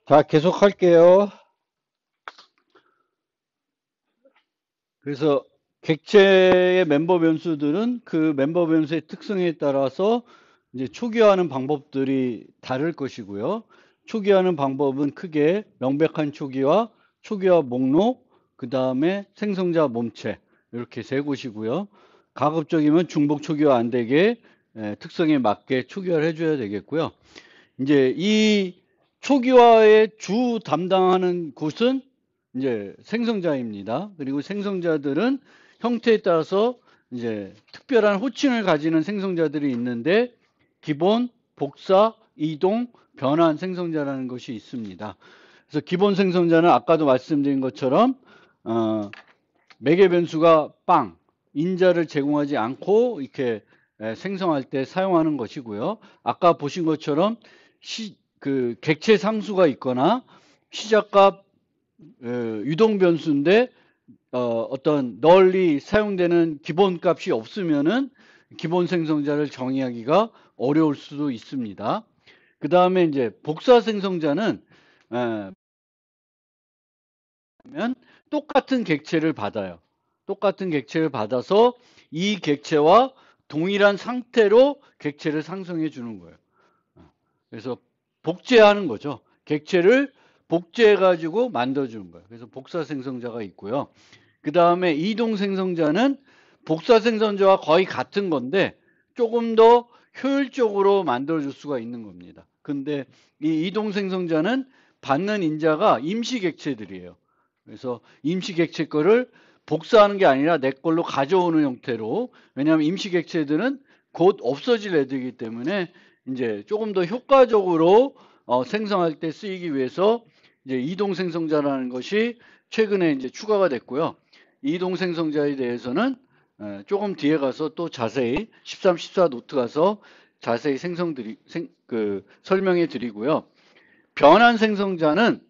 자, 계속 할게요. 그래서 객체의 멤버 변수들은 그 멤버 변수의 특성에 따라서 이제 초기화하는 방법들이 다를 것이고요. 초기화하는 방법은 크게 명백한 초기화, 초기화 목록, 그 다음에 생성자 몸체 이렇게 세 곳이고요. 가급적이면 중복 초기화 안 되게 특성에 맞게 초기화를 해줘야 되겠고요. 이제 이 초기화의 주 담당하는 곳은 이제 생성자입니다. 그리고 생성자들은 형태에 따라서 이제 특별한 호칭을 가지는 생성자들이 있는데 기본, 복사, 이동, 변환 생성자라는 것이 있습니다. 그래서 기본 생성자는 아까도 말씀드린 것처럼 매개 변수가 빵, 인자를 제공하지 않고 이렇게 생성할 때 사용하는 것이고요. 아까 보신 것처럼 그 객체 상수가 있거나 시작값 유동 변수인데 어떤 널리 사용되는 기본 값이 없으면은 기본 생성자를 정의하기가 어려울 수도 있습니다. 그 다음에 이제 복사 생성자는 면 똑같은 객체를 받아요. 똑같은 객체를 받아서 이 객체와 동일한 상태로 객체를 상성해 주는 거예요. 그래서 복제하는 거죠. 객체를 복제해 가지고 만들어 주는 거예요. 그래서 복사 생성자가 있고요. 그 다음에 이동 생성자는 복사 생성자와 거의 같은 건데 조금 더 효율적으로 만들어 줄 수가 있는 겁니다. 근데 이 이동 생성자는 받는 인자가 임시 객체들이에요. 그래서 임시 객체 거를 복사하는 게 아니라 내 걸로 가져오는 형태로, 왜냐하면 임시 객체들은 곧 없어질 애들이기 때문에 이제 조금 더 효과적으로 생성할 때 쓰이기 위해서 이제 이동 생성자라는 것이 최근에 이제 추가가 됐고요. 이동 생성자에 대해서는 조금 뒤에 가서 또 자세히 13, 14 노트 가서 자세히 설명해 드리고요. 변환 생성자는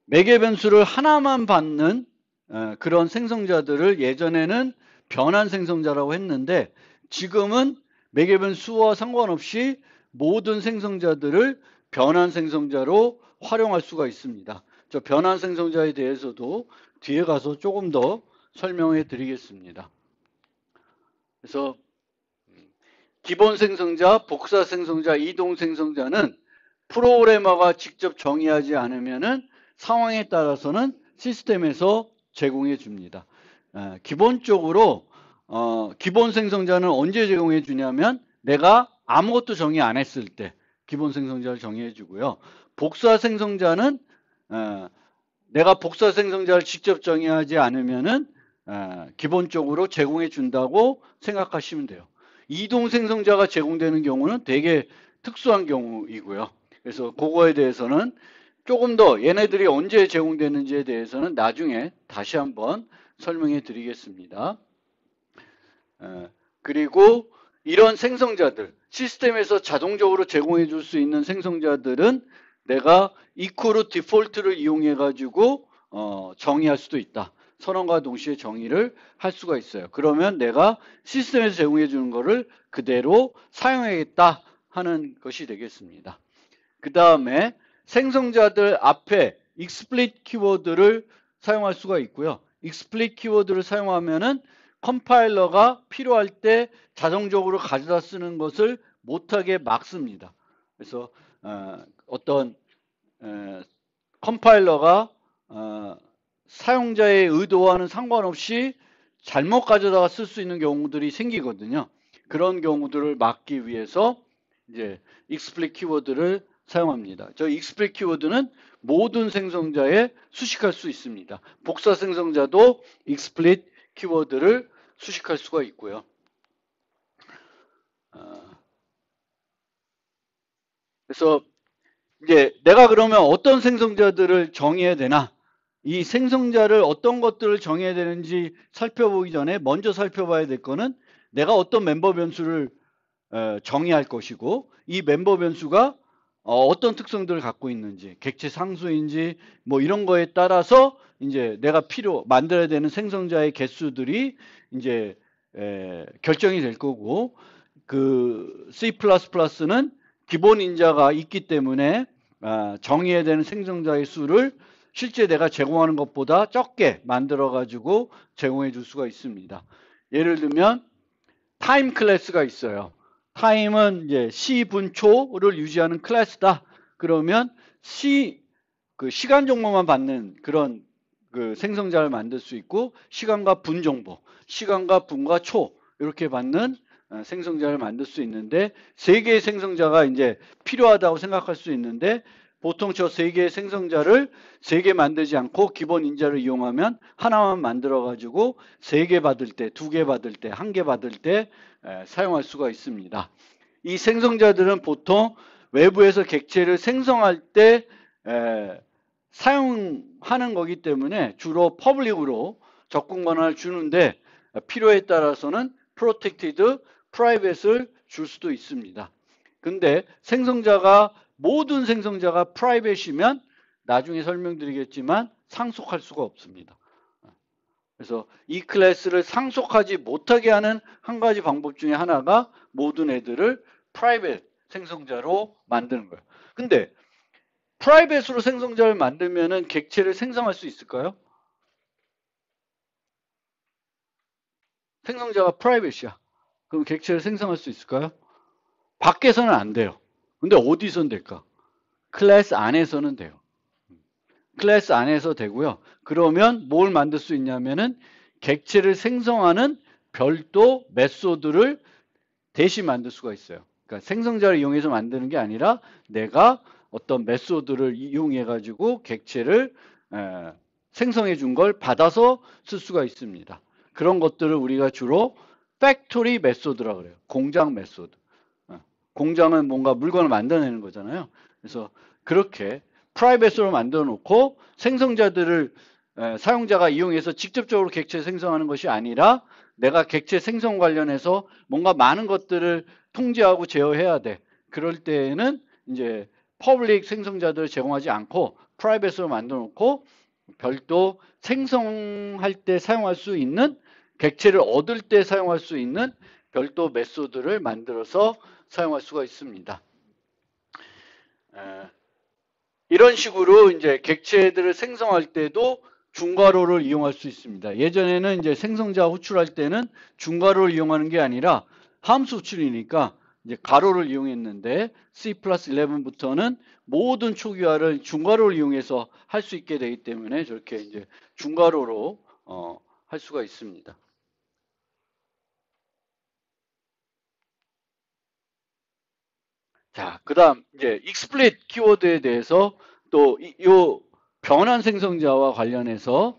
매개 변수를 하나만 받는 그런 생성자들을 예전에는 변환 생성자라고 했는데 지금은 매개 변수와 상관없이 모든 생성자들을 변환 생성자로 활용할 수가 있습니다. 저 변환 생성자에 대해서도 뒤에 가서 조금 더 설명해 드리겠습니다. 그래서 기본 생성자, 복사 생성자, 이동 생성자는 프로그래머가 직접 정의하지 않으면은 상황에 따라서는 시스템에서 제공해 줍니다. 기본적으로 기본 생성자는 언제 제공해 주냐면 내가 아무것도 정의 안 했을 때 기본 생성자를 정의해 주고요. 복사 생성자는 내가 복사 생성자를 직접 정의하지 않으면은 기본적으로 제공해 준다고 생각하시면 돼요. 이동 생성자가 제공되는 경우는 되게 특수한 경우이고요. 그래서 그거에 대해서는 조금 더 얘네들이 언제 제공되는지에 대해서는 나중에 다시 한번 설명해 드리겠습니다. 그리고 이런 생성자들, 시스템에서 자동적으로 제공해 줄 수 있는 생성자들은 내가 equal 디폴트를 이용해 가지고 정의할 수도 있다. 선언과 동시에 정의를 할 수가 있어요. 그러면 내가 시스템에서 제공해 주는 거를 그대로 사용하겠다 하는 것이 되겠습니다. 그 다음에 생성자들 앞에 explicit 키워드를 사용할 수가 있고요. explicit 키워드를 사용하면은 컴파일러가 필요할 때 자동적으로 가져다 쓰는 것을 못하게 막습니다. 그래서 어떤 컴파일러가 사용자의 의도와는 상관없이 잘못 가져다가 쓸 수 있는 경우들이 생기거든요. 그런 경우들을 막기 위해서 이제 explicit 키워드를 사용합니다. 저 explicit 키워드는 모든 생성자에 수식할 수 있습니다. 복사 생성자도 explicit 키워드를 수식할 수가 있고요. 그래서 이제 내가 그러면 어떤 생성자들을 정의해야 되나? 이 생성자를 어떤 것들을 정해야 되는지 살펴보기 전에 먼저 살펴봐야 될 거는 내가 어떤 멤버 변수를 정의할 것이고 이 멤버 변수가 어떤 특성들을 갖고 있는지, 객체 상수인지 뭐 이런 거에 따라서 이제 내가 만들어야 되는 생성자의 개수들이 이제 결정이 될 거고, 그 C++는 기본 인자가 있기 때문에 정의해야 되는 생성자의 수를 실제 내가 제공하는 것보다 적게 만들어 가지고 제공해 줄 수가 있습니다. 예를 들면 타임 클래스가 있어요. 타임은 이제 시분초를 유지하는 클래스다. 그러면 시간 정보만 받는 그런 그 생성자를 만들 수 있고, 시간과 분 정보, 시간과 분과 초 이렇게 받는 생성자를 만들 수 있는데, 세 개의 생성자가 이제 필요하다고 생각할 수 있는데, 보통 저 세 개의 생성자를 세 개 만들지 않고 기본 인자를 이용하면 하나만 만들어 가지고 세 개 받을 때, 두 개 받을 때, 한 개 받을 때 사용할 수가 있습니다. 이 생성자들은 보통 외부에서 객체를 생성할 때 사용하는 거기 때문에 주로 퍼블릭으로 접근 권한을 주는데, 필요에 따라서는 프로텍티드 프라이빗을 줄 수도 있습니다. 근데 모든 생성자가 프라이빗이면 나중에 설명드리겠지만 상속할 수가 없습니다. 그래서 이 클래스를 상속하지 못하게 하는 한 가지 방법 중에 하나가 모든 애들을 프라이빗 생성자로 만드는 거예요. 근데 프라이빗으로 생성자를 만들면은 객체를 생성할 수 있을까요? 생성자가 프라이빗이야. 그럼 객체를 생성할 수 있을까요? 밖에서는 안 돼요. 근데 어디서는 될까? 클래스 안에서는 돼요. 클래스 안에서 되고요. 그러면 뭘 만들 수 있냐면은 객체를 생성하는 별도 메소드를 대신 만들 수가 있어요. 그러니까 생성자를 이용해서 만드는 게 아니라 내가 어떤 메소드를 이용해 가지고 객체를 생성해 준 걸 받아서 쓸 수가 있습니다. 그런 것들을 우리가 주로 팩토리 메소드라고 그래요. 공장 메소드. 공장은 뭔가 물건을 만들어내는 거잖아요. 그래서 그렇게 프라이빗으로 만들어 놓고 생성자들을 사용자가 이용해서 직접적으로 객체 생성하는 것이 아니라 내가 객체 생성 관련해서 뭔가 많은 것들을 통제하고 제어해야 돼. 그럴 때에는 이제 퍼블릭 생성자들을 제공하지 않고 프라이빗으로 만들어 놓고 별도 생성할 때 사용할 수 있는, 객체를 얻을 때 사용할 수 있는 별도 메소드를 만들어서 사용할 수가 있습니다. 이런 식으로 이제 객체들을 생성할 때도 중괄호를 이용할 수 있습니다. 예전에는 이제 생성자 호출할 때는 중괄호를 이용하는 게 아니라 함수 호출이니까 이제 가로를 이용했는데, C+11부터는 모든 초기화를 중괄호를 이용해서 할 수 있게 되기 때문에 저렇게 이제 중괄호로 할 수가 있습니다. 자, 그다음 이제 explit 키워드에 대해서 또 요 변환 생성자와 관련해서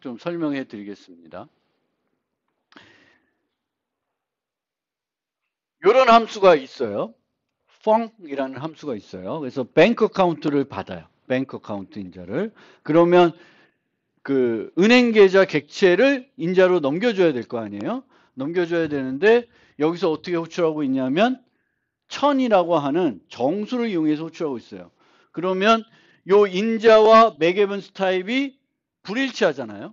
좀 설명해 드리겠습니다. 이런 함수가 있어요. func이라는 함수가 있어요. 그래서 뱅크 카운트를 받아요. 뱅크 카운트 인자를. 그러면 그 은행 계좌 객체를 인자로 넘겨줘야 될 거 아니에요. 넘겨줘야 되는데 여기서 어떻게 호출하고 있냐면 1000이라고 하는 정수를 이용해서 호출하고 있어요. 그러면 요 인자와 맥에븐스 타입이 불일치하잖아요.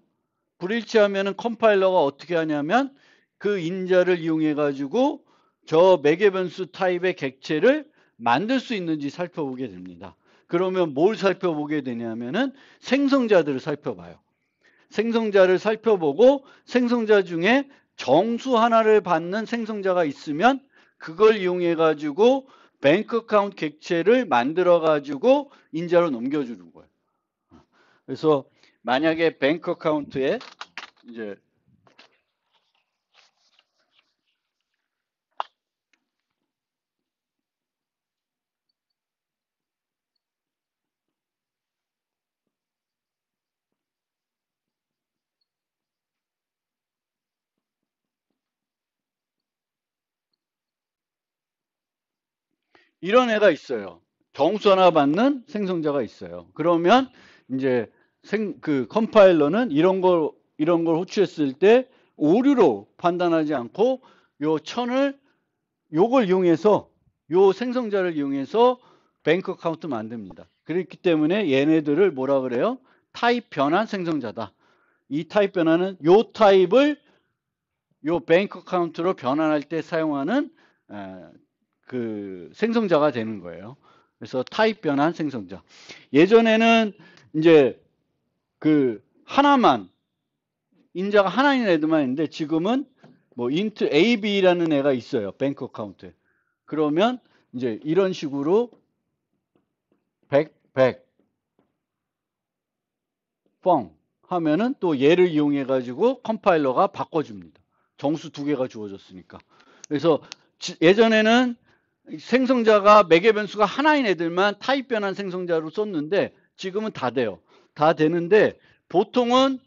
불일치하면은 컴파일러가 어떻게 하냐면 그 인자를 이용해 가지고 저 맥에븐스 타입의 객체를 만들 수 있는지 살펴보게 됩니다. 그러면 뭘 살펴보게 되냐면은 생성자들을 살펴봐요. 생성자를 살펴보고 생성자 중에 정수 하나를 받는 생성자가 있으면 그걸 이용해 가지고 뱅크 어카운트 객체를 만들어 가지고 인자로 넘겨주는 거예요. 그래서 만약에 뱅크 어카운트에 이제 이런 애가 있어요. 정수 하나 받는 생성자가 있어요. 그러면 이제 그 컴파일러는 이런 걸 호출했을 때 오류로 판단하지 않고 요 천을 요걸 이용해서 요 생성자를 이용해서 뱅크 카운트 만듭니다. 그렇기 때문에 얘네들을 뭐라 그래요? 타입 변환 생성자다. 이 타입 변환은 요 타입을 요 뱅크 카운트로 변환할 때 사용하는 그 생성자가 되는 거예요. 그래서 타입 변환 생성자. 예전에는 이제 그 하나만 인자가 하나인 애들만 있는데 지금은 뭐 int ab라는 애가 있어요. 뱅크 어카운트에. 그러면 이제 이런 식으로 100, 100, 뻥 하면은 또 얘를 이용해 가지고 컴파일러가 바꿔줍니다. 정수 두 개가 주어졌으니까. 그래서 예전에는 생성자가 매개 변수가 하나인 애들만 타입 변환 생성자로 썼는데 지금은 다 돼요. 다 되는데 보통은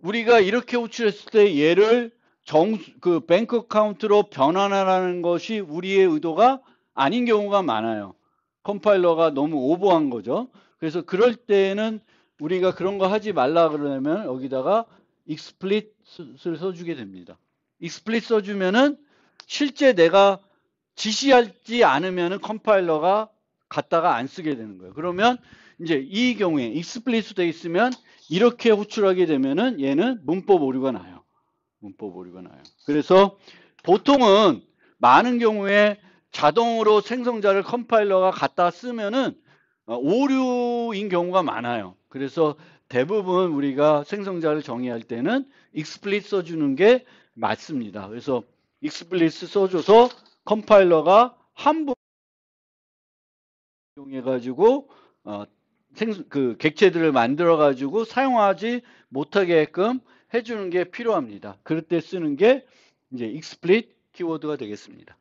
우리가 이렇게 호출했을 때 얘를 그 뱅크 어카운트로 변환하라는 것이 우리의 의도가 아닌 경우가 많아요. 컴파일러가 너무 오버한 거죠. 그래서 그럴 때는 우리가 그런 거 하지 말라 그러면 여기다가 explicit을 써주게 됩니다. explicit 써주면은 실제 내가 지시하지 않으면은 컴파일러가 갖다가 안 쓰게 되는 거예요. 그러면 이제 이 경우에 explicit 돼 있으면 이렇게 호출하게 되면은 얘는 문법 오류가 나요. 문법 오류가 나요. 그래서 보통은 많은 경우에 자동으로 생성자를 컴파일러가 갖다 쓰면은 오류인 경우가 많아요. 그래서 대부분 우리가 생성자를 정의할 때는 explicit 써주는 게 맞습니다. 그래서 explicit 써줘서 컴파일러가 한 번 이용해가지고 그 객체들을 만들어가지고 사용하지 못하게끔 해주는 게 필요합니다. 그럴 때 쓰는 게 이제 explicit 키워드가 되겠습니다.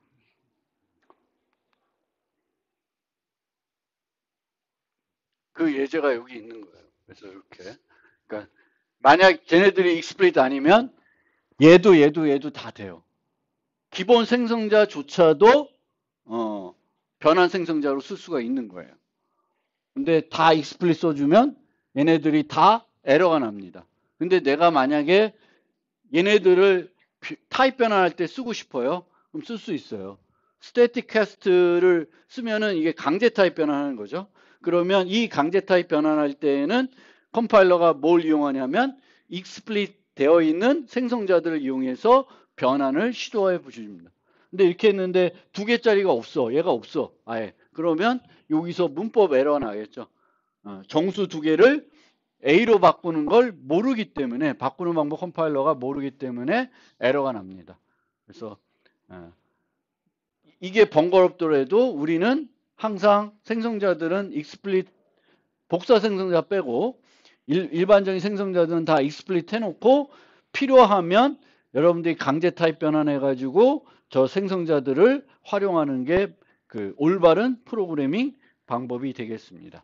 그 예제가 여기 있는 거예요. 그래서 이렇게. 그러니까 만약 쟤네들이 explicit 아니면 얘도 다 돼요. 기본 생성자조차도 변환 생성자로 쓸 수가 있는 거예요. 근데 다 explicit 써주면 얘네들이 다 에러가 납니다. 근데 내가 만약에 얘네들을 타입 변환할 때 쓰고 싶어요. 그럼 쓸 수 있어요. 스태틱 캐스트를 쓰면은 이게 강제 타입 변환하는 거죠. 그러면 이 강제 타입 변환할 때에는 컴파일러가 뭘 이용하냐면 explicit 되어 있는 생성자들을 이용해서 변환을 시도해 보십니다. 근데 이렇게 했는데 두 개짜리가 없어. 얘가 없어. 아예. 그러면 여기서 문법 에러가 나겠죠. 정수 두 개를 A로 바꾸는 걸 모르기 때문에 바꾸는 방법 컴파일러가 모르기 때문에 에러가 납니다. 그래서 이게 번거롭더라도 우리는 항상 생성자들은 explicit 복사 생성자 빼고 일반적인 생성자들은 다 explicit 해놓고 필요하면 여러분들이 강제 타입 변환해 가지고 저 생성자들을 활용하는 게 그 올바른 프로그래밍 방법이 되겠습니다.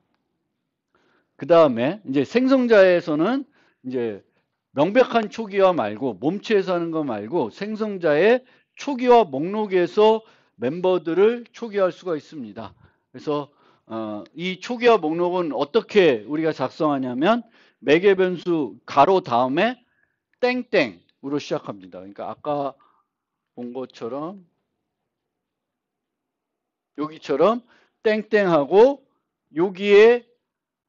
그 다음에 이제 생성자에서는 이제 명백한 초기화 말고 몸체에서 하는 거 말고 생성자의 초기화 목록에서 멤버들을 초기화할 수가 있습니다. 그래서 이 초기화 목록은 어떻게 우리가 작성하냐면 매개 변수 가로 다음에 땡땡으로 시작합니다. 그러니까 아까 본 것처럼 여기처럼 땡땡하고 여기에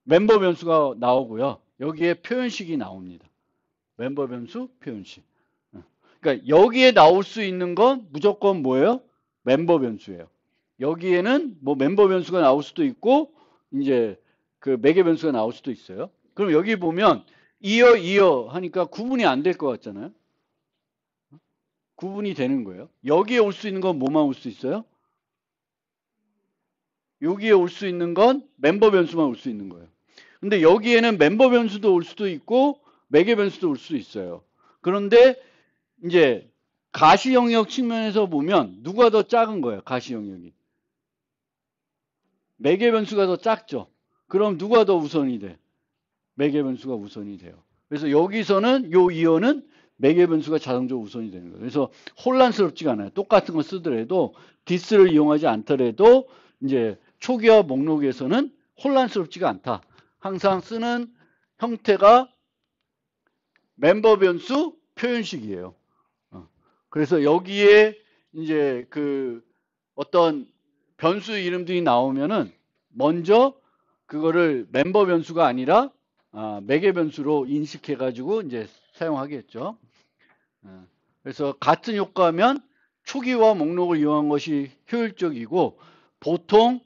멤버 변수가 나오고요. 여기에 표현식이 나옵니다. 멤버 변수, 표현식. 그러니까 여기에 나올 수 있는 건 무조건 뭐예요? 멤버 변수예요. 여기에는 뭐 멤버 변수가 나올 수도 있고 이제 그 매개 변수가 나올 수도 있어요. 그럼 여기 보면 이어 하니까 구분이 안 될 것 같잖아요. 구분이 되는 거예요. 여기에 올 수 있는 건 뭐만 올 수 있어요? 여기에 올 수 있는 건 멤버 변수만 올 수 있는 거예요. 근데 여기에는 멤버 변수도 올 수도 있고 매개 변수도 올 수도 있어요. 그런데 이제 가시 영역 측면에서 보면 누가 더 작은 거예요? 가시 영역이. 매개 변수가 더 작죠. 그럼 누가 더 우선이 돼? 매개 변수가 우선이 돼요. 그래서 여기서는 요 이어는 매개 변수가 자동적으로 우선이 되는 거예요. 그래서 혼란스럽지가 않아요. 똑같은 거 쓰더라도 this를 이용하지 않더라도 이제 초기화 목록에서는 혼란스럽지가 않다. 항상 쓰는 형태가 멤버 변수 표현식이에요. 그래서 여기에 이제 그 어떤 변수 이름들이 나오면은 먼저 그거를 멤버 변수가 아니라 매개 변수로 인식해 가지고 이제 사용하겠죠. 그래서 같은 효과면 초기화 목록을 이용한 것이 효율적이고 보통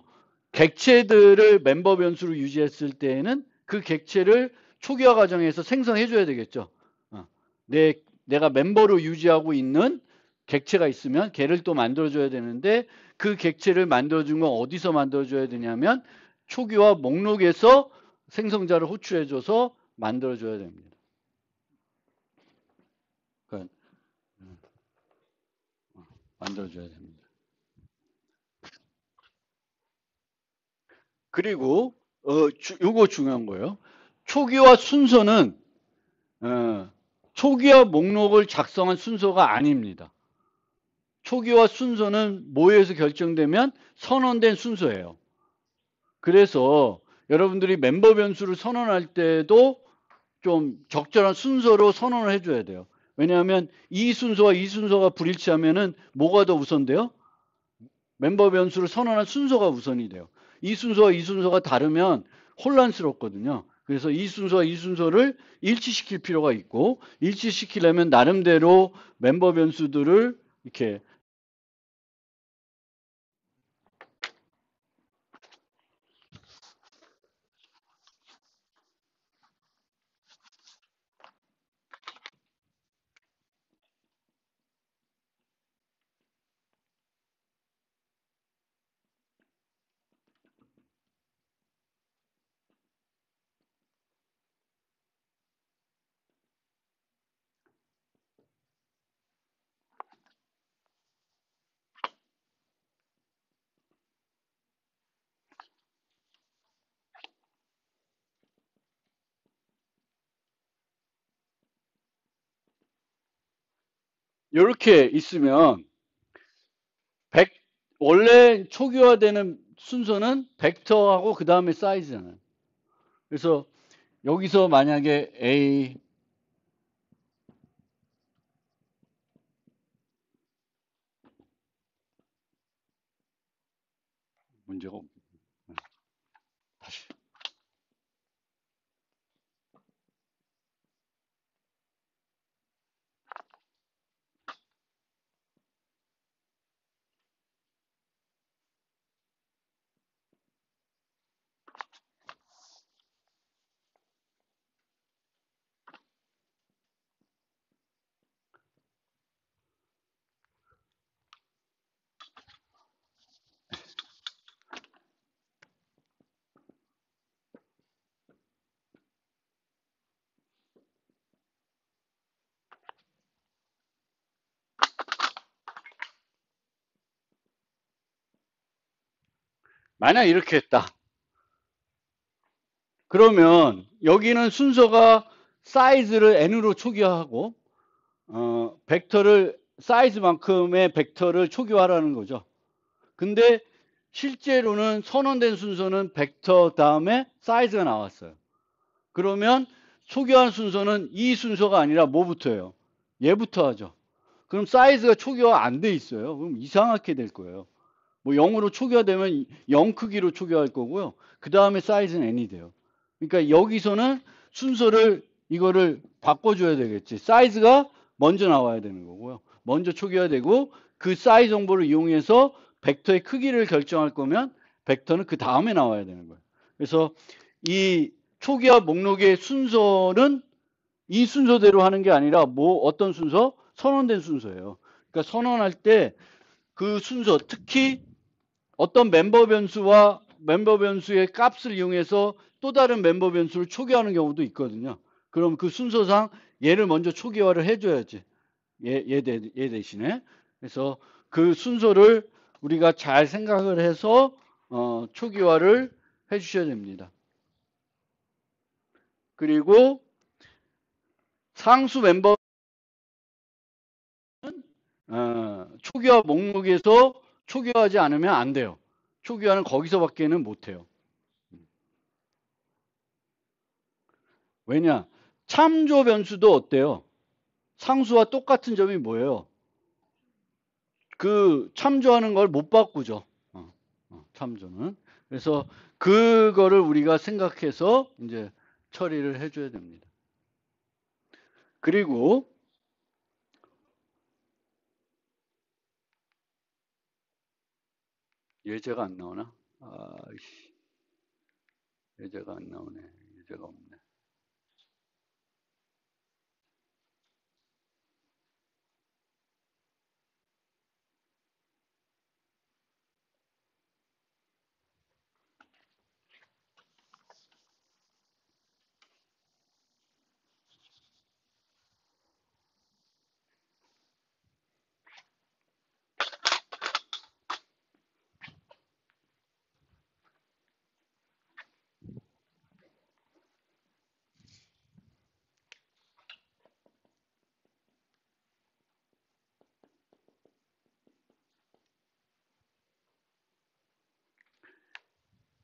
객체들을 멤버 변수로 유지했을 때에는 그 객체를 초기화 과정에서 생성해 줘야 되겠죠. 어. 내가 멤버로 유지하고 있는 객체가 있으면 걔를 또 만들어 줘야 되는데 그 객체를 만들어 준 건 어디서 만들어 줘야 되냐면 초기화 목록에서 생성자를 호출해 줘서 만들어 줘야 됩니다. 그러니까 만들어 줘야 됩니다. 그리고 요거 중요한 거예요. 초기화 순서는 초기화 목록을 작성한 순서가 아닙니다. 초기화 순서는 뭐에서 결정되면 선언된 순서예요. 그래서 여러분들이 멤버 변수를 선언할 때도 좀 적절한 순서로 선언을 해줘야 돼요. 왜냐하면 이 순서와 이 순서가 불일치하면은 뭐가 더 우선돼요? 멤버 변수를 선언한 순서가 우선이 돼요. 이 순서와 이 순서가 다르면 혼란스럽거든요. 그래서 이 순서와 이 순서를 일치시킬 필요가 있고 일치시키려면 나름대로 멤버 변수들을 이렇게 이렇게 있으면 원래 초기화되는 순서는 벡터하고 그 다음에 사이즈잖아요. 그래서 여기서 만약에 A 문제가 다시 만약 이렇게 했다. 그러면 여기는 순서가 사이즈를 n으로 초기화하고 벡터를 사이즈만큼의 벡터를 초기화하라는 거죠. 근데 실제로는 선언된 순서는 벡터 다음에 사이즈가 나왔어요. 그러면 초기화한 순서는 이 순서가 아니라 뭐부터예요? 얘부터 하죠. 그럼 사이즈가 초기화 안 돼 있어요. 그럼 이상하게 될 거예요. 뭐 0으로 초기화되면 0 크기로 초기화할 거고요. 그 다음에 사이즈는 n이 돼요. 그러니까 여기서는 순서를 이거를 바꿔줘야 되겠지. 사이즈가 먼저 나와야 되는 거고요. 먼저 초기화되고 그 사이즈 정보를 이용해서 벡터의 크기를 결정할 거면 벡터는 그 다음에 나와야 되는 거예요. 그래서 이 초기화 목록의 순서는 이 순서대로 하는 게 아니라 뭐 어떤 순서? 선언된 순서예요. 그러니까 선언할 때 그 순서, 특히 어떤 멤버 변수와 멤버 변수의 값을 이용해서 또 다른 멤버 변수를 초기화하는 경우도 있거든요. 그럼 그 순서상 얘를 먼저 초기화를 해줘야지. 얘 대신에. 그래서 그 순서를 우리가 잘 생각을 해서 초기화를 해주셔야 됩니다. 그리고 상수 멤버 초기화 목록에서 초기화하지 않으면 안 돼요. 초기화는 거기서밖에는 못 해요. 왜냐? 참조 변수도 어때요? 상수와 똑같은 점이 뭐예요? 그 참조하는 걸 못 바꾸죠. 참조는. 그래서 그거를 우리가 생각해서 이제 처리를 해줘야 됩니다. 그리고 예제가 안 나오나? 아이씨, 예제가 안 나오네. 예제가 없네.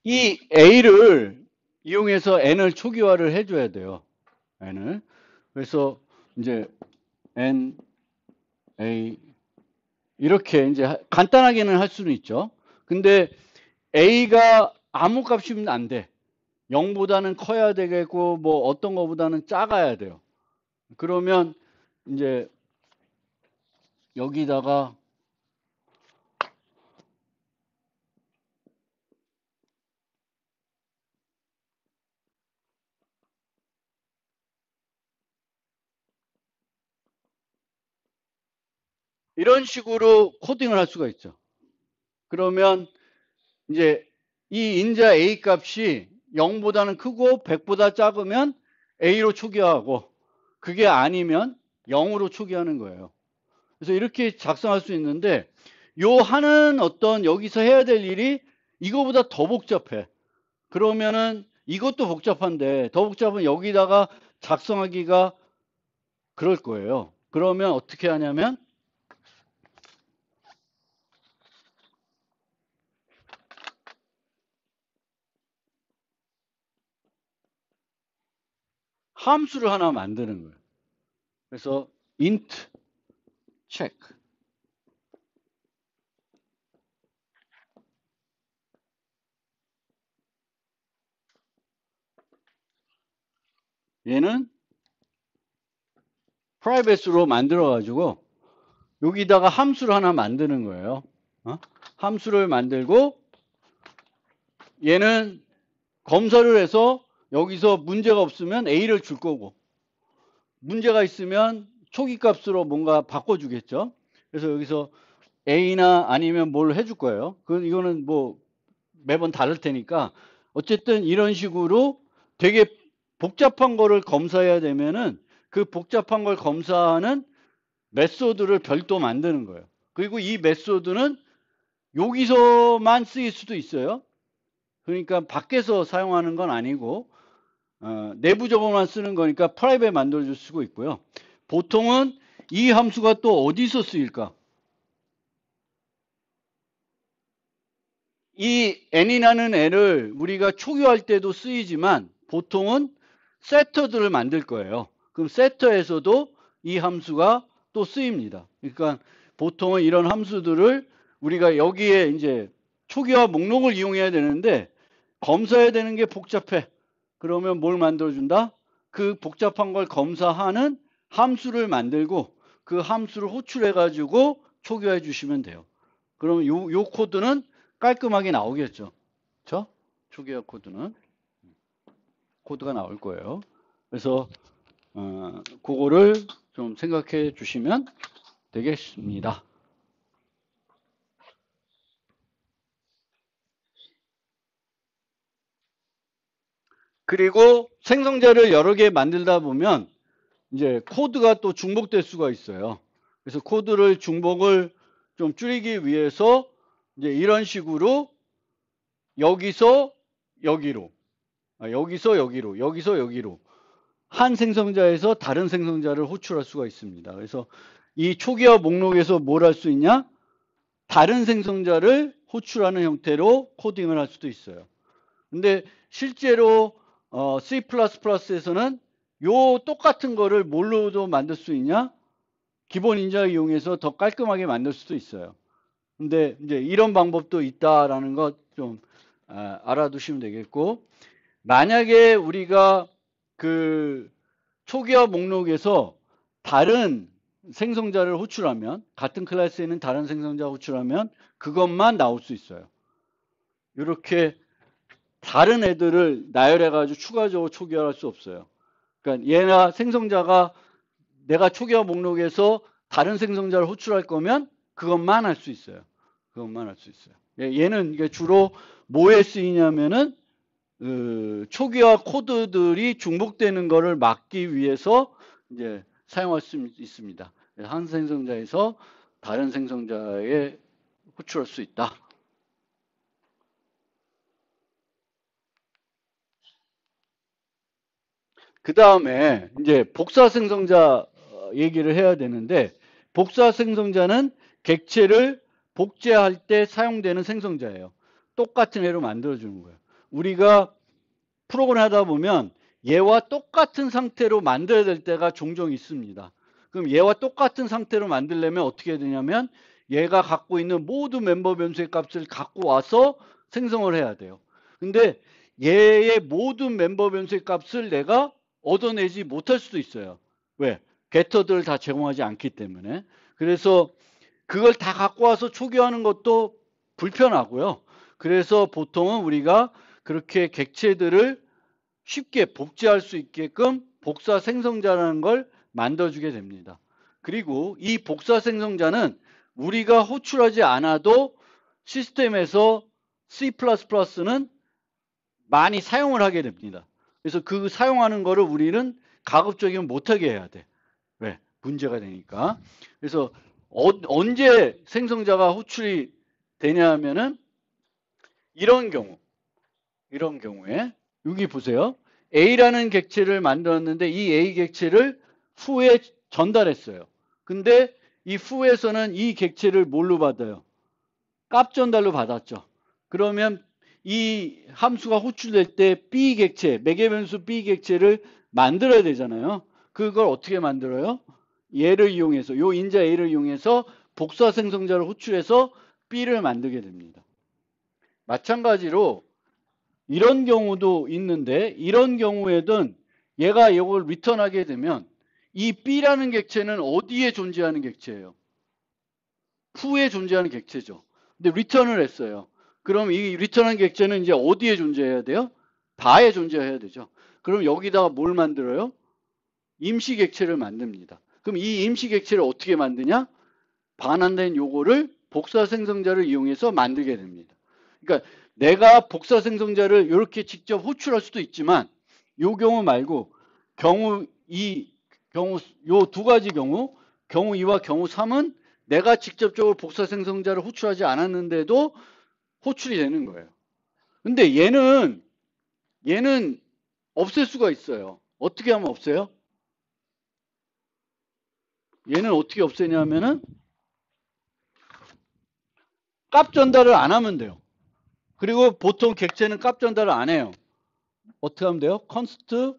이 A를 이용해서 N을 초기화를 해줘야 돼요. N을. 그래서 이제 N, A 이렇게 이제 간단하게는 할 수는 있죠. 근데 A가 아무 값이면 안 돼. 0보다는 커야 되겠고 뭐 어떤 거보다는 작아야 돼요. 그러면 이제 여기다가 이런 식으로 코딩을 할 수가 있죠. 그러면 이제 이 인자 A 값이 0보다는 크고 100보다 작으면 A로 초기화하고 그게 아니면 0으로 초기화하는 거예요. 그래서 이렇게 작성할 수 있는데 요 하는 어떤 여기서 해야 될 일이 이거보다 더 복잡해. 그러면은 이것도 복잡한데 더 복잡은 여기다가 작성하기가 그럴 거예요. 그러면 어떻게 하냐면 함수를 하나 만드는 거예요. 그래서 int check 얘는 private로 만들어 가지고 여기다가 함수를 하나 만드는 거예요. 함수를 만들고 얘는 검사를 해서 여기서 문제가 없으면 A를 줄 거고 문제가 있으면 초기 값으로 뭔가 바꿔주겠죠. 그래서 여기서 A나 아니면 뭘 해줄 거예요. 이거는 뭐 매번 다를 테니까 어쨌든 이런 식으로 되게 복잡한 거를 검사해야 되면은 그 복잡한 걸 검사하는 메소드를 별도 만드는 거예요. 그리고 이 메소드는 여기서만 쓰일 수도 있어요. 그러니까 밖에서 사용하는 건 아니고 내부적으로만 쓰는 거니까 프라이빗 만들어줄 수가 있고요. 보통은 이 함수가 또 어디서 쓰일까? 이 n이라는 애를 우리가 초기화할 때도 쓰이지만 보통은 세터들을 만들 거예요. 그럼 세터에서도 이 함수가 또 쓰입니다. 그러니까 보통은 이런 함수들을 우리가 여기에 이제 초기화 목록을 이용해야 되는데 검사해야 되는 게 복잡해. 그러면 뭘 만들어준다? 그 복잡한 걸 검사하는 함수를 만들고 그 함수를 호출해가지고 초기화해 주시면 돼요. 그럼 요 코드는 깔끔하게 나오겠죠. 그렇죠? 초기화 코드가 나올 거예요. 그래서 그거를 좀 생각해 주시면 되겠습니다. 그리고 생성자를 여러 개 만들다 보면 이제 코드가 또 중복될 수가 있어요. 그래서 코드를 중복을 좀 줄이기 위해서 이제 이런 식으로 여기서 여기로, 여기서 여기로, 여기서 여기로 한 생성자에서 다른 생성자를 호출할 수가 있습니다. 그래서 이 초기화 목록에서 뭘 할 수 있냐? 다른 생성자를 호출하는 형태로 코딩을 할 수도 있어요. 근데 실제로 C++에서는 요 똑같은 거를 뭘로도 만들 수 있냐? 기본 인자 이용해서 더 깔끔하게 만들 수도 있어요. 근데 이제 이런 방법도 있다라는 것 좀 알아두시면 되겠고, 만약에 우리가 그 초기화 목록에서 다른 생성자를 호출하면 같은 클래스에 있는 다른 생성자 호출하면 그것만 나올 수 있어요. 이렇게 다른 애들을 나열해가지고 추가적으로 초기화할 수 없어요. 그러니까 얘나 생성자가 내가 초기화 목록에서 다른 생성자를 호출할 거면 그것만 할 수 있어요. 그것만 할 수 있어요. 얘는 이게 주로 뭐에 쓰이냐면은 초기화 코드들이 중복되는 것을 막기 위해서 이제 사용할 수 있습니다. 한 생성자에서 다른 생성자에 호출할 수 있다. 그 다음에 이제 복사 생성자 얘기를 해야 되는데, 복사 생성자는 객체를 복제할 때 사용되는 생성자예요. 똑같은 애로 만들어주는 거예요. 우리가 프로그램 하다 보면 얘와 똑같은 상태로 만들어야 될 때가 종종 있습니다. 그럼 얘와 똑같은 상태로 만들려면 어떻게 해야 되냐면 얘가 갖고 있는 모든 멤버 변수의 값을 갖고 와서 생성을 해야 돼요. 근데 얘의 모든 멤버 변수의 값을 내가 얻어내지 못할 수도 있어요. 왜? 게터들을 다 제공하지 않기 때문에. 그래서 그걸 다 갖고 와서 초기화하는 것도 불편하고요. 그래서 보통은 우리가 그렇게 객체들을 쉽게 복제할 수 있게끔 복사 생성자라는 걸 만들어주게 됩니다. 그리고 이 복사 생성자는 우리가 호출하지 않아도 시스템에서 C++는 많이 사용을 하게 됩니다. 그래서 그 사용하는 거를 우리는 가급적이면 못하게 해야 돼. 왜? 문제가 되니까. 그래서 언제 생성자가 호출이 되냐 하면은 이런 경우에 여기 보세요. A라는 객체를 만들었는데 이 A 객체를 후에 전달했어요. 근데 이 후에서는 이 객체를 뭘로 받아요? 값 전달로 받았죠. 그러면 이 함수가 호출될 때 B 객체, 매개변수 B 객체를 만들어야 되잖아요. 그걸 어떻게 만들어요? 얘를 이용해서, 요 인자 A를 이용해서 복사 생성자를 호출해서 B를 만들게 됩니다. 마찬가지로 이런 경우도 있는데, 이런 경우에든 얘가 이걸 리턴하게 되면 이 B라는 객체는 어디에 존재하는 객체예요? 후에 존재하는 객체죠. 근데 리턴을 했어요. 그럼 이 리턴한 객체는 이제 어디에 존재해야 돼요? 바에 존재해야 되죠. 그럼 여기다가 뭘 만들어요? 임시 객체를 만듭니다. 그럼 이 임시 객체를 어떻게 만드냐? 반환된 요거를 복사 생성자를 이용해서 만들게 됩니다. 그러니까 내가 복사 생성자를 이렇게 직접 호출할 수도 있지만 요 경우 말고 요 두 가지 경우 2와 경우 3은 내가 직접적으로 복사 생성자를 호출하지 않았는데도 호출이 되는 거예요. 근데 얘는 없앨 수가 있어요. 어떻게 하면 없애요? 얘는 어떻게 없애냐면은 값 전달을 안 하면 돼요. 그리고 보통 객체는 값 전달을 안 해요. 어떻게 하면 돼요? const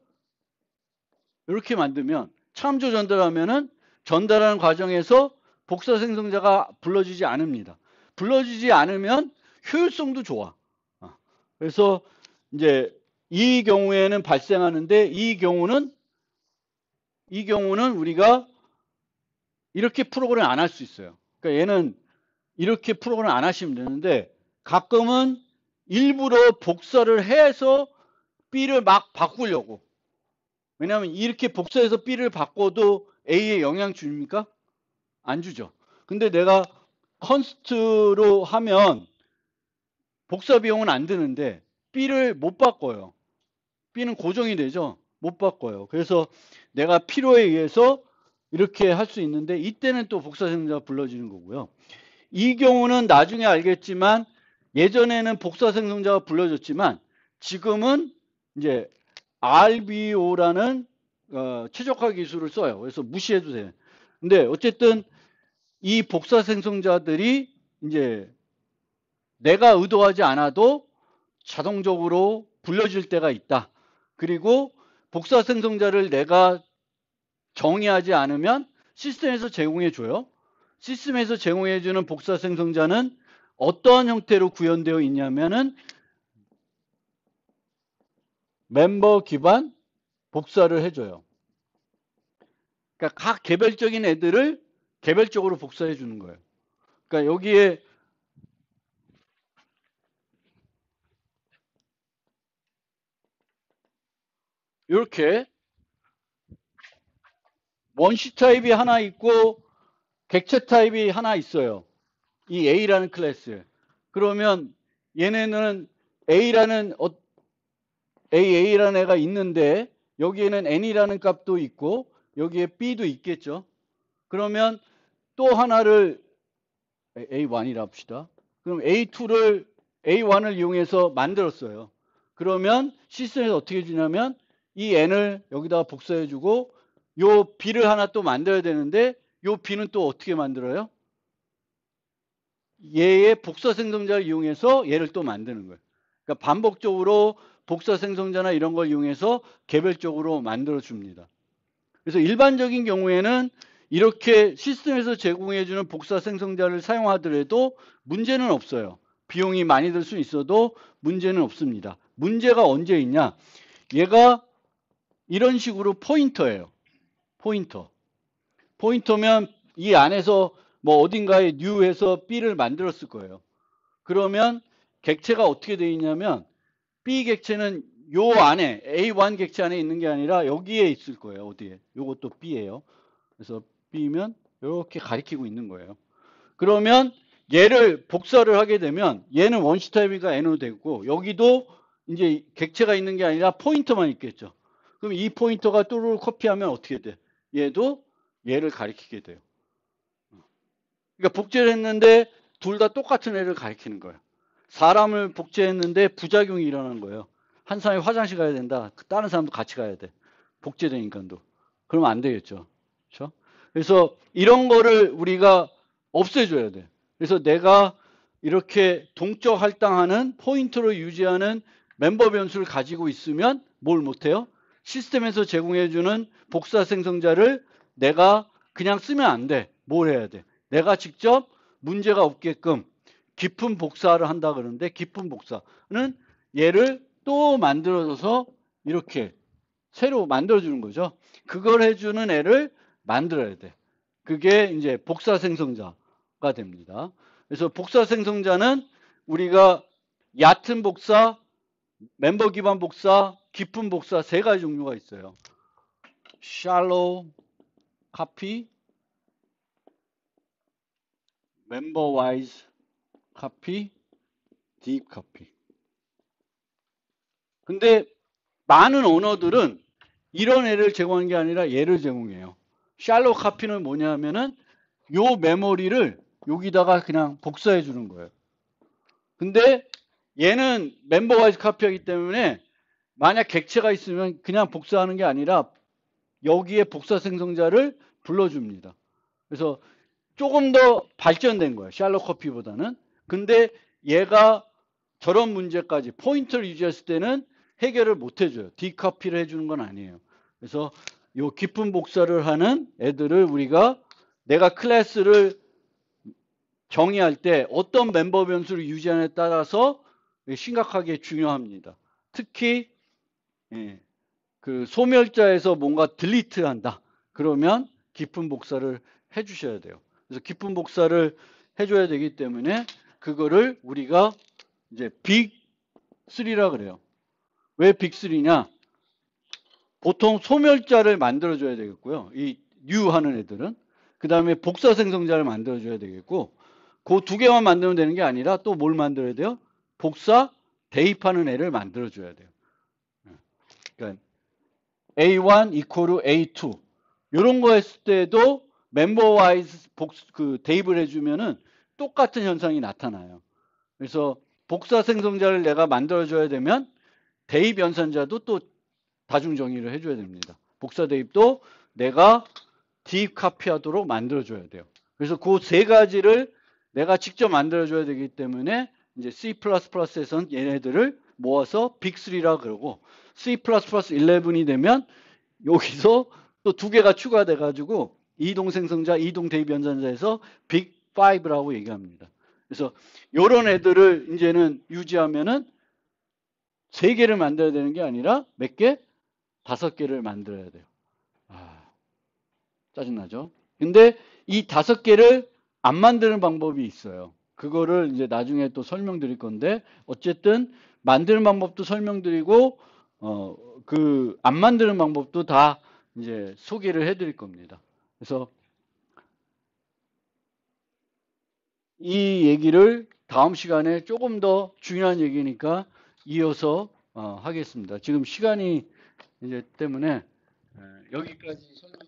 이렇게 만들면 참조 전달하면은 전달하는 과정에서 복사 생성자가 불러지지 않습니다. 불러지지 않으면 효율성도 좋아. 그래서 이제 이 경우에는 발생하는데 이 경우는 우리가 이렇게 프로그램 안 할 수 있어요. 그러니까 얘는 이렇게 프로그램 안 하시면 되는데 가끔은 일부러 복사를 해서 B를 막 바꾸려고. 왜냐하면 이렇게 복사해서 B를 바꿔도 A에 영향 줍니까? 안 주죠. 근데 내가 컨스트로 하면 복사 비용은 안 드는데 B를 못 바꿔요. B는 고정이 되죠. 못 바꿔요. 그래서 내가 필요에 의해서 이렇게 할 수 있는데 이때는 또 복사 생성자가 불러지는 거고요. 이 경우는 나중에 알겠지만 예전에는 복사 생성자가 불러졌지만 지금은 이제 RBO라는 최적화 기술을 써요. 그래서 무시해도 돼요. 근데 어쨌든 이 복사 생성자들이 이제 내가 의도하지 않아도 자동적으로 불려질 때가 있다. 그리고 복사 생성자를 내가 정의하지 않으면 시스템에서 제공해 줘요. 시스템에서 제공해 주는 복사 생성자는 어떠한 형태로 구현되어 있냐면은 멤버 기반 복사를 해줘요. 그러니까 각 개별적인 애들을 개별적으로 복사해 주는 거예요. 그러니까 여기에 이렇게 원시 타입이 하나 있고 객체 타입이 하나 있어요. 이 A라는 클래스에. 그러면 얘네는 A라는 AA라는 애가 있는데 여기에는 N이라는 값도 있고 여기에 B도 있겠죠. 그러면 또 하나를 A1이라 합시다. 그럼 A2를 A1을 이용해서 만들었어요. 그러면 시스템에서 어떻게 해주냐면 이 N을 여기다가 복사해주고 요 B를 하나 또 만들어야 되는데 요 B는 또 어떻게 만들어요? 얘의 복사 생성자를 이용해서 얘를 또 만드는 거예요. 그러니까 반복적으로 복사 생성자나 이런 걸 이용해서 개별적으로 만들어 줍니다. 그래서 일반적인 경우에는 이렇게 시스템에서 제공해주는 복사 생성자를 사용하더라도 문제는 없어요. 비용이 많이 들 수 있어도 문제는 없습니다. 문제가 언제 있냐? 얘가 이런 식으로 포인터예요. 포인터. 포인터면 이 안에서 뭐 어딘가에 뉴해서 B를 만들었을 거예요. 그러면 객체가 어떻게 되어 있냐면 B 객체는 요 안에 A1 객체 안에 있는 게 아니라 여기에 있을 거예요. 어디에? 요것도 B예요. 그래서 B면 이렇게 가리키고 있는 거예요. 그러면 얘를 복사를 하게 되면 얘는 원시 타입이니까 N으로 되고 여기도 이제 객체가 있는 게 아니라 포인터만 있겠죠. 그럼 이 포인터가 뚜루루 커피하면 어떻게 돼? 얘도 얘를 가리키게 돼요. 그러니까 복제를 했는데 둘 다 똑같은 애를 가리키는 거예요. 사람을 복제했는데 부작용이 일어나는 거예요. 한 사람이 화장실 가야 된다. 다른 사람도 같이 가야 돼. 복제된 인간도. 그러면 안 되겠죠. 그렇죠? 그래서 이런 거를 우리가 없애줘야 돼. 그래서 내가 이렇게 동적 할당하는 포인터를 유지하는 멤버 변수를 가지고 있으면 뭘 못해요? 시스템에서 제공해주는 복사 생성자를 내가 그냥 쓰면 안 돼. 뭘 해야 돼? 내가 직접 문제가 없게끔 깊은 복사를 한다 그러는데 깊은 복사는 얘를 또 만들어줘서 이렇게 새로 만들어주는 거죠. 그걸 해주는 애를 만들어야 돼. 그게 이제 복사 생성자가 됩니다. 그래서 복사 생성자는 우리가 얕은 복사, 멤버 기반 복사, 깊은 복사 세 가지 종류가 있어요. shallow copy, member wise copy, deep copy. 근데 많은 언어들은 이런 애를 제공하는 게 아니라 얘를 제공해요. 샬로 카피는 뭐냐면은 요 메모리를 여기다가 그냥 복사해 주는 거예요. 근데 얘는 멤버 와이즈 카피하기 때문에 만약 객체가 있으면 그냥 복사하는 게 아니라 여기에 복사 생성자를 불러줍니다. 그래서 조금 더 발전된 거예요. 샬로 커피보다는. 근데 얘가 저런 문제까지 포인트를 유지했을 때는 해결을 못 해줘요. 디커피를 해주는 건 아니에요. 그래서 요 깊은 복사를 하는 애들을 우리가 내가 클래스를 정의할 때 어떤 멤버 변수를 유지하느냐에 따라서 심각하게 중요합니다. 특히 그 소멸자에서 뭔가 딜리트 한다. 그러면 깊은 복사를 해주셔야 돼요. 그래서 깊은 복사를 해줘야 되기 때문에 그거를 우리가 이제 빅3라 그래요. 왜 빅3냐? 보통 소멸자를 만들어줘야 되겠고요. 이 new 하는 애들은. 그 다음에 복사 생성자를 만들어줘야 되겠고, 그 두 개만 만들면 되는 게 아니라 또 뭘 만들어야 돼요? 복사 대입하는 애를 만들어줘야 돼요. 그러니까 A1 equal A2. 이런 거 했을 때도 멤버 와이즈 그 대입을 해주면은 똑같은 현상이 나타나요. 그래서 복사 생성자를 내가 만들어줘야 되면 대입 연산자도 또 다중 정의를 해줘야 됩니다. 복사 대입도 내가 deep 카피하도록 만들어줘야 돼요. 그래서 그 세 가지를 내가 직접 만들어줘야 되기 때문에 이제 C++에서는 얘네들을 모아서 빅3라 그러고 C++11이 되면 여기서 또 두 개가 추가돼 가지고 이동 생성자, 이동 대입 연산자에서 빅5라고 얘기합니다. 그래서 이런 애들을 이제는 유지하면은 세 개를 만들어야 되는 게 아니라 몇 개? 5개를 만들어야 돼요. 짜증나죠? 근데 이 5개를 안 만드는 방법이 있어요. 그거를 이제 나중에 또 설명드릴 건데 어쨌든 만드는 방법도 설명드리고 그 안 만드는 방법도 다 이제 소개를 해드릴 겁니다. 그래서 이 얘기를 다음 시간에 조금 더 중요한 얘기니까 이어서 하겠습니다. 지금 시간이 이제 때문에 여기까지 설명.